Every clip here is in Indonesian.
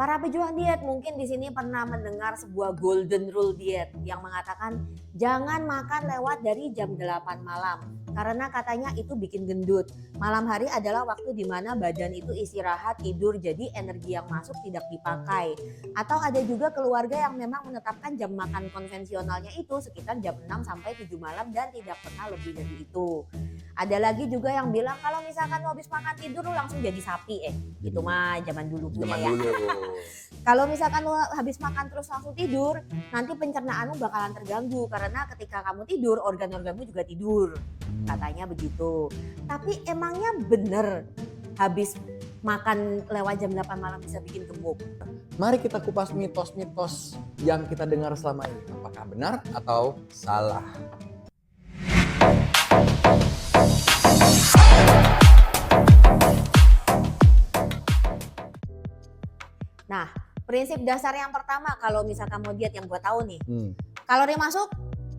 Para pejuang diet mungkin di sini pernah mendengar sebuah golden rule diet yang mengatakan jangan makan lewat dari jam 8 malam karena katanya itu bikin gendut. Malam hari adalah waktu di mana badan itu istirahat, tidur, jadi energi yang masuk tidak dipakai. Atau ada juga keluarga yang memang menetapkan jam makan konvensionalnya itu sekitar jam 6 sampai 7 malam dan tidak pernah lebih dari itu. Ada lagi juga yang bilang kalau misalkan lo habis makan tidur lo langsung jadi sapi itu mah zaman dulu punya ya. Kalau misalkan lo habis makan terus langsung tidur, nanti pencernaanmu bakalan terganggu karena ketika kamu tidur organ-organmu juga tidur. Katanya begitu. Tapi emangnya bener habis makan lewat jam 8 malam bisa bikin gemuk? Mari kita kupas mitos-mitos yang kita dengar selama ini. Apakah benar atau salah? Nah, prinsip dasar yang pertama kalau misalkan mau diet yang gue tahu nih, kalori masuk,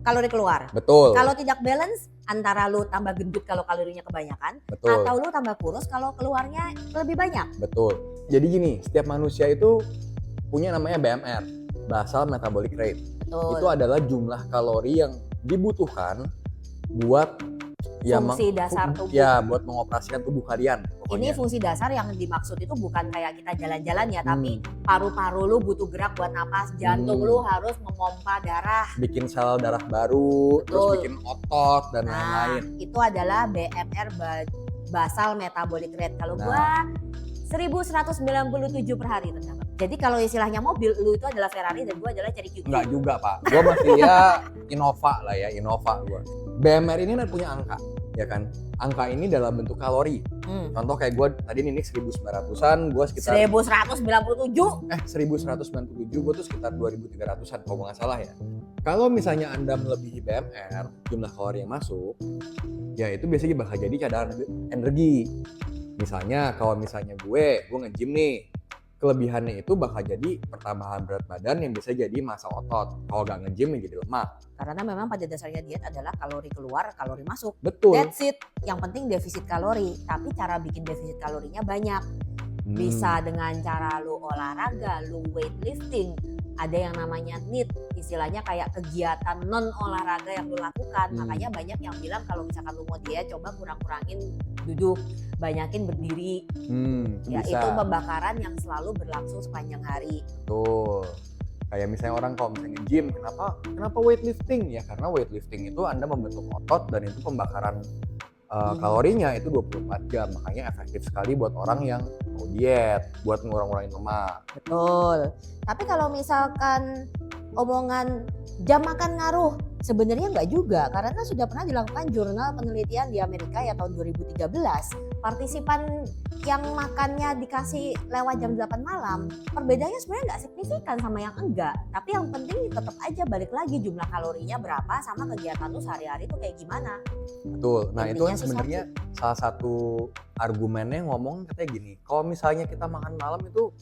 kalori keluar. Betul. Kalau tidak balance, antara lu tambah gendut kalau kalorinya kebanyakan, Betul. atau lu tambah kurus kalau keluarnya lebih banyak. Betul. Jadi gini, setiap manusia itu punya namanya BMR, basal metabolic rate. Betul. Itu adalah jumlah kalori yang dibutuhkan buat fungsi dasar tubuh. Ya, buat mengoperasikan tubuh kalian. Pokoknya. Ini fungsi dasar yang dimaksud itu bukan kayak kita jalan-jalan ya, tapi paru-paru lu butuh gerak buat napas, jantung lu harus memompa darah. Bikin sel darah baru, Betul. terus bikin otot dan lain-lain. Itu adalah BMR basal metabolic rate. Kalau gua 1197 per hari ternyata. Jadi kalau istilahnya mobil, lu itu adalah Ferrari dan gua adalah Cherry QQ. Enggak juga, Pak. Gua masih ya Innova lah ya, Innova gua. BMR ini punya angka, ya kan? Angka ini dalam bentuk kalori. Contoh kayak gue tadi nih 1900-an, gue sekitar 1197. 1197, gue tuh sekitar 2300-an kalau nggak salah ya. Kalau misalnya Anda melebihi BMR, jumlah kalori yang masuk, ya itu biasanya bakal jadi cadangan energi. Misalnya kalau misalnya gue nge-gym nih, kelebihannya itu bakal jadi pertambahan berat badan yang bisa jadi massa otot. Kalau nggak nge-gym ya jadi lemak. Karena memang pada dasarnya diet adalah kalori keluar, kalori masuk. Betul. That's it. Yang penting defisit kalori. Tapi cara bikin defisit kalorinya banyak. Bisa dengan cara lu olahraga, lu weightlifting. Ada yang namanya NEAT, istilahnya kayak kegiatan non olahraga yang lu lakukan. Makanya banyak yang bilang kalau misalkan lu mau diet, coba kurang-kurangin duduk, banyakin berdiri. Ya bisa. itu pembakaran yang selalu berlangsung sepanjang hari. Betul. Kayak misalnya orang kalau misalnya gym, kenapa weightlifting? Ya karena weightlifting itu Anda membentuk otot dan itu pembakaran kalorinya itu 24 jam. Makanya efektif sekali buat orang yang mau diet, buat ngurang-ngurangin lemak. Betul. Tapi kalau misalkan omongan jam makan ngaruh, sebenarnya enggak juga. Karena sudah pernah dilakukan jurnal penelitian di Amerika ya tahun 2013. Partisipan yang makannya dikasih lewat jam 8 malam, perbedaannya sebenarnya nggak signifikan sama yang enggak. Tapi yang penting tetap aja balik lagi jumlah kalorinya berapa sama kegiatan lu sehari-hari tuh kayak gimana. Betul. Nah itu kan Intinya sebenarnya salah satu argumennya ngomong katanya gini, kalau misalnya kita makan malam itu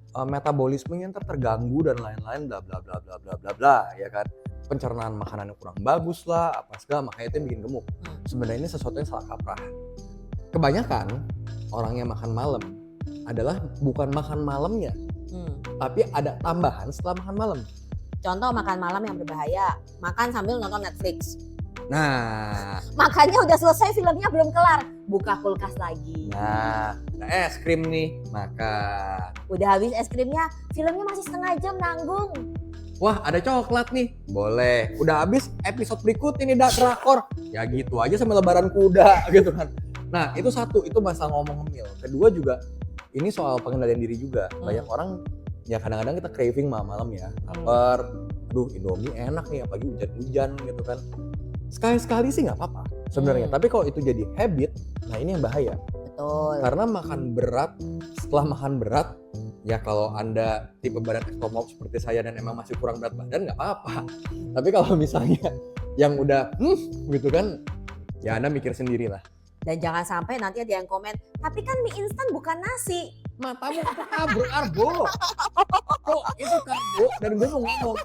metabolismenya ntar terganggu dan lain-lain bla bla bla bla bla bla bla ya kan. Pencernaan makanannya kurang bagus lah, apa segala, makanya itu yang bikin gemuk. Sebenarnya ini sesuatu yang salah kaprah. Kebanyakan orang yang makan malam adalah bukan makan malamnya, tapi ada tambahan setelah makan malam. Contoh makan malam yang berbahaya, makan sambil nonton Netflix. Nah, Makannya udah selesai, filmnya belum kelar, buka kulkas lagi. nah, ada es krim nih, makan. Udah habis es krimnya, filmnya masih setengah jam nanggung. Wah, ada coklat nih, boleh. Udah habis episode berikutnya nih drakor. Ya gitu aja sampai lebaran kuda gitu kan. Nah itu satu, itu masalah ngomong ngemil. Kedua juga ini soal pengendalian diri juga. Banyak orang ya kadang-kadang kita craving malam ya, lapar, aduh Indomie enak nih apalagi hujan-hujan gitu kan. Sekali-sekali sih nggak apa-apa sebenarnya. Tapi kalau itu jadi habit, nah ini yang bahaya. Betul. Karena makan berat, setelah makan berat, ya kalau Anda tipe badan ektomorf seperti saya dan emang masih kurang berat badan nggak apa-apa. Tapi kalau misalnya yang udah gitu kan, ya Anda mikir sendiri lah. Dan jangan sampai nanti ada yang komen, tapi kan mie instan bukan nasi. Matamu itu karbo. Kok itu karbo? Dan gue mau ngomong,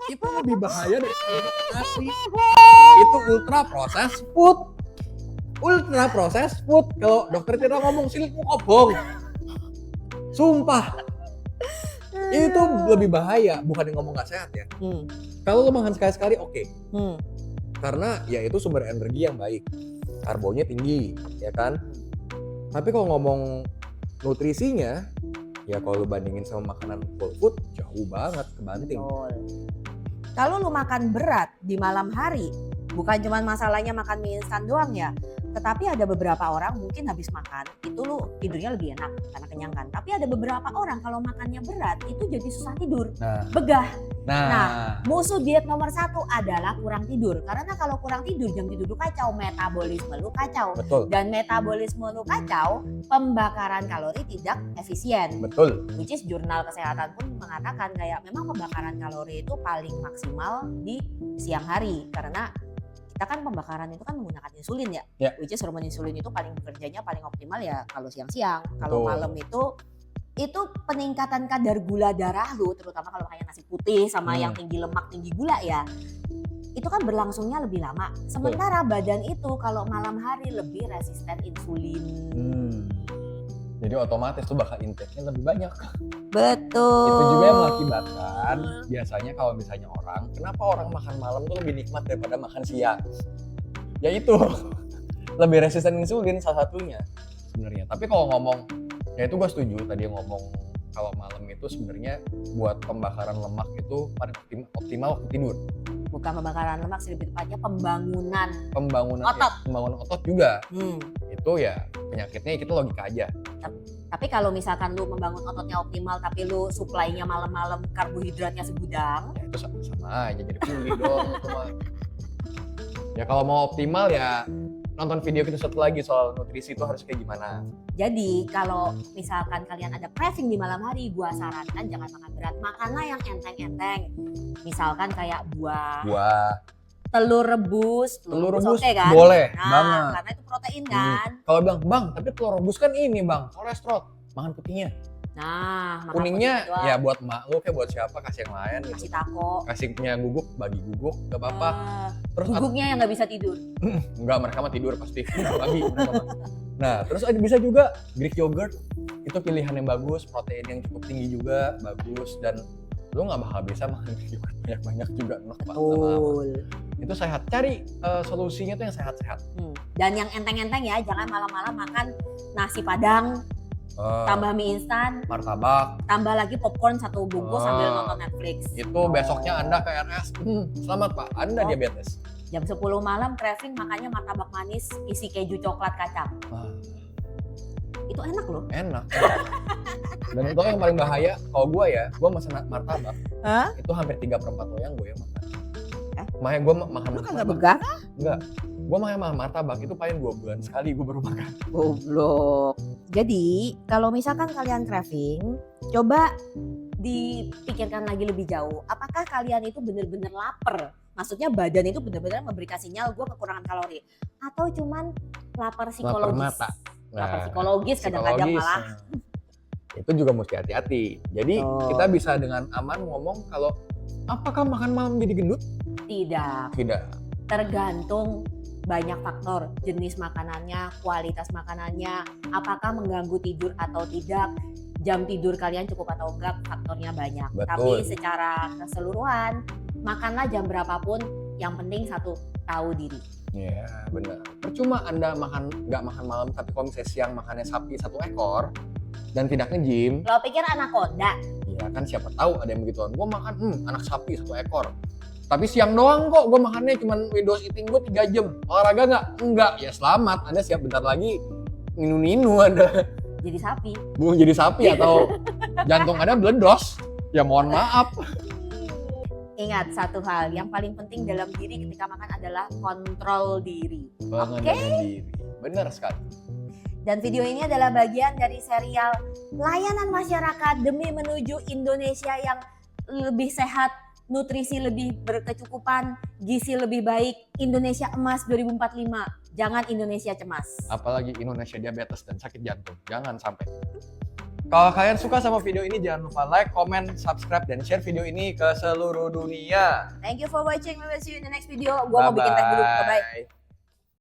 itu lebih bahaya dari nasi. Itu ultra processed food. Ultra processed food. Kalau dokter tidak ngomong silitmu kobong. Sumpah. Itu lebih bahaya, bukan yang ngomong nggak sehat ya. Kalau lo makan sekali-sekali oke. Karena ya itu sumber energi yang baik. Karbonya tinggi, ya kan? Tapi kalau ngomong nutrisinya, ya kalau lu bandingin sama makanan whole food, jauh banget kebanting. Betul. Kalau lu makan berat di malam hari, bukan cuma masalahnya makan mie instan doang ya. Tetapi ada beberapa orang mungkin habis makan, itu lu tidurnya lebih enak karena kenyang kan. Tapi ada beberapa orang kalau makannya berat, itu jadi susah tidur, begah. Nah, musuh diet nomor 1 adalah kurang tidur. Karena kalau kurang tidur, jam tidur lu kacau, metabolisme lu kacau. Betul. Dan metabolisme lu kacau, pembakaran kalori tidak efisien. Betul. Which is jurnal kesehatan pun mengatakan kayak memang pembakaran kalori itu paling maksimal di siang hari. Karena kita kan pembakaran itu kan menggunakan insulin ya. Which is hormon insulin itu paling bekerjanya paling optimal ya kalau siang-siang. Kalau malam itu peningkatan kadar gula darah lu, terutama kalau kayak nasi putih sama yang tinggi lemak tinggi gula ya, itu kan berlangsungnya lebih lama. Sementara badan itu kalau malam hari lebih resisten insulin. Jadi otomatis tuh bakal intake-nya lebih banyak. Betul. Itu juga yang mengakibatkan biasanya kalau misalnya kenapa orang makan malam tuh lebih nikmat daripada makan siang? Ya itu, lebih resisten insulin salah satunya sebenarnya. Tapi kalau ngomong, ya itu gue setuju tadi yang ngomong kalau malam itu sebenarnya buat pembakaran lemak itu paling optimal waktu tidur. Bukan pembakaran lemak sih, lebih tepatnya pembangunan otot. Ya, pembangunan otot juga. Itu ya penyakitnya itu logika aja. Tapi kalau misalkan lu membangun ototnya optimal tapi lu supply-nya malam-malam karbohidratnya segudang, ya itu sama aja jadi pulih dong. Ya kalau mau optimal ya nonton video kita satu lagi soal nutrisi itu harus kayak gimana. Jadi kalau misalkan kalian ada craving di malam hari, gua sarankan jangan makan berat, makanlah yang enteng-enteng. Misalkan kayak buah. Telur rebus okay kan? Boleh nah, banget. Karena itu protein kan. Kalau bilang, bang, tapi telur rebus kan ini bang, kolesterol. Makan putihnya. Nah, kuningnya ya buat emak lu kayak buat siapa, kasih yang lain. Kasih tako. Kasihnya guguk, bagi guguk, gak apa-apa. Terus guguknya yang gak bisa tidur. Enggak, mereka mah tidur pasti. Bagi mereka mah. Nah, terus bisa juga Greek yogurt. Itu pilihan yang bagus, protein yang cukup tinggi juga, bagus. Dan lu gak bakal bisa makan Greek yogurt banyak-banyak juga. Betul. Itu sehat, cari solusinya tuh yang sehat-sehat. Dan yang enteng-enteng ya, jangan malam-malam makan nasi padang, tambah mie instan, martabak, tambah lagi popcorn 1 bungkus sambil nonton Netflix. Itu besoknya Anda ke RS, selamat Pak, Anda diabetes. Jam 10 malam craving makanya martabak manis isi keju coklat kacang. Itu enak loh. Enak. Dan itu yang paling bahaya, kalau gue makan martabak, itu hampir 3/4 loyang gue yang makan. Makanya gue makan martabak. Lu kagak begah? Enggak. Gue makan martabak itu paling 2 bulan sekali gue baru makan. Goblok. Jadi kalau misalkan kalian craving, coba dipikirkan lagi lebih jauh. Apakah kalian itu benar-benar lapar? Maksudnya badan itu benar-benar memberikan sinyal gue kekurangan kalori. Atau cuman lapar psikologis? Lapar mata. Lapar psikologis kadang-kadang malah. Itu juga mesti hati-hati. Jadi kita bisa dengan aman ngomong kalau apakah makan malam jadi gendut? Tidak. Tergantung banyak faktor, jenis makanannya, kualitas makanannya, apakah mengganggu tidur atau tidak, jam tidur kalian cukup atau enggak, faktornya banyak. Betul. Tapi secara keseluruhan, makanlah jam berapapun, yang penting satu, tahu diri. Iya benar. Percuma Anda nggak makan malam, tapi kalau misalnya siang makannya sapi 1 ekor dan tidak nge-gym. Lo pikir anaconda? Iya kan siapa tahu ada yang begituan. Gue makan anak sapi 1 ekor. Tapi siang doang kok, gue makannya cuma windows eating gue 3 jam. Olahraga nggak? Enggak, ya selamat. Anda siap bentar lagi ninu-ninu Anda. Jadi sapi. Bukan jadi sapi atau jantung Anda meledos. Ya mohon maaf. Ingat satu hal, yang paling penting dalam diri ketika makan adalah kontrol diri. Pengendalian diri, benar sekali. Dan video ini adalah bagian dari serial layanan masyarakat demi menuju Indonesia yang lebih sehat, nutrisi lebih berkecukupan, gizi lebih baik, Indonesia emas 2045. Jangan Indonesia cemas. Apalagi Indonesia diabetes dan sakit jantung. Jangan sampai. Kalau kalian suka sama video ini, jangan lupa like, comment, subscribe, dan share video ini ke seluruh dunia. Thank you for watching. We will see you in the next video. Gua mau bikin teh dulu. Bye-bye.